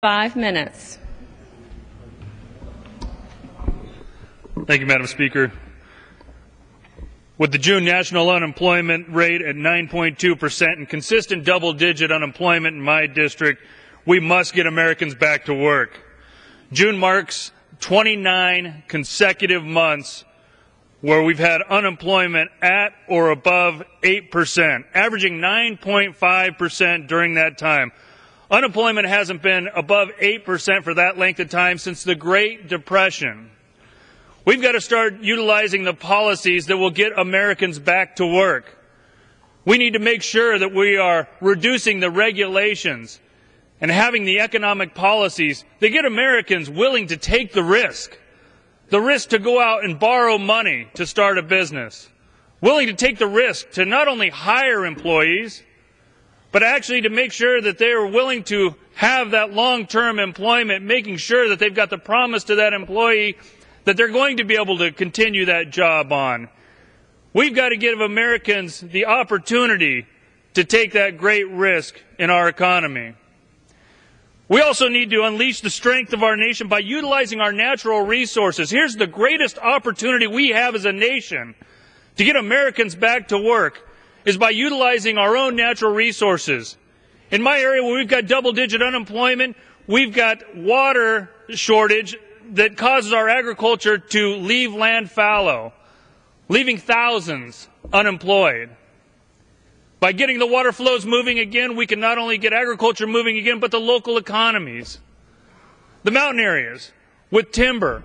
5 minutes. Thank you, Madam Speaker. With the June national unemployment rate at 9.2% and consistent double-digit unemployment in my district, we must get Americans back to work. June marks 29 consecutive months where we've had unemployment at or above 8%, averaging 9.5% during that time. Unemployment hasn't been above 8% for that length of time since the Great Depression. We've got to start utilizing the policies that will get Americans back to work. We need to make sure that we are reducing the regulations and having the economic policies that get Americans willing to take the risk to go out and borrow money to start a business, willing to take the risk to not only hire employees, but actually to make sure that they are willing to have that long-term employment, making sure that they've got the promise to that employee that they're going to be able to continue that job on. We've got to give Americans the opportunity to take that great risk in our economy. We also need to unleash the strength of our nation by utilizing our natural resources. Here's the greatest opportunity we have as a nation to get Americans back to work is by utilizing our own natural resources. In my area where we've got double-digit unemployment, we've got water shortage that causes our agriculture to leave land fallow, leaving thousands unemployed. By getting the water flows moving again, we can not only get agriculture moving again, but the local economies. The mountain areas with timber.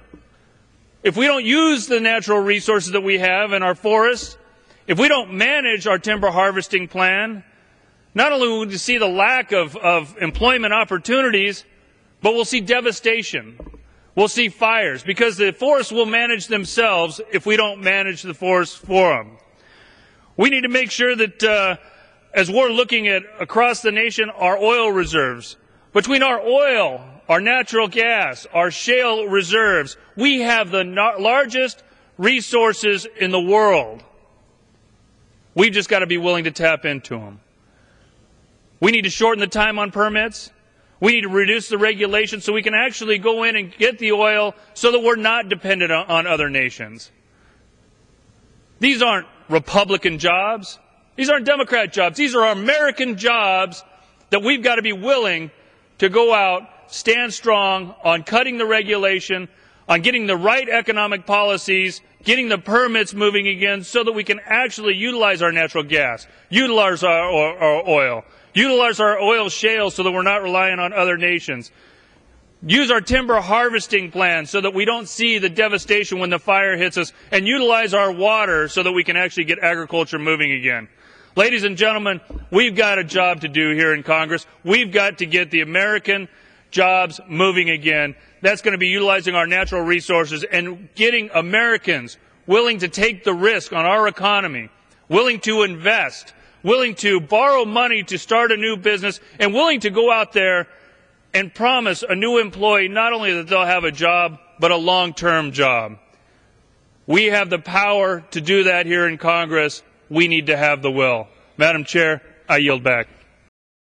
If we don't use the natural resources that we have in our forests, if we don't manage our timber harvesting plan, not only will we see the lack of employment opportunities, but we'll see devastation. We'll see fires because the forests will manage themselves if we don't manage the forests for them. We need to make sure that as we're looking at across the nation, our oil reserves, between our oil, our natural gas, our shale reserves, we have the largest resources in the world. We've just got to be willing to tap into them. We need to shorten the time on permits. We need to reduce the regulations so we can actually go in and get the oil so that we're not dependent on other nations. These aren't Republican jobs. These aren't Democrat jobs. These are American jobs that we've got to be willing to go out, stand strong on cutting the regulation, on getting the right economic policies, getting the permits moving again so that we can actually utilize our natural gas, utilize our oil, utilize our oil shale so that we're not relying on other nations. Use our timber harvesting plan so that we don't see the devastation when the fire hits us, and utilize our water so that we can actually get agriculture moving again. Ladies and gentlemen, we've got a job to do here in Congress. We've got to get the American jobs moving again. That's going to be utilizing our natural resources and getting Americans willing to take the risk on our economy, willing to invest, willing to borrow money to start a new business, and willing to go out there and promise a new employee not only that they'll have a job, but a long-term job. We have the power to do that here in Congress. We need to have the will. Madam Chair, I yield back.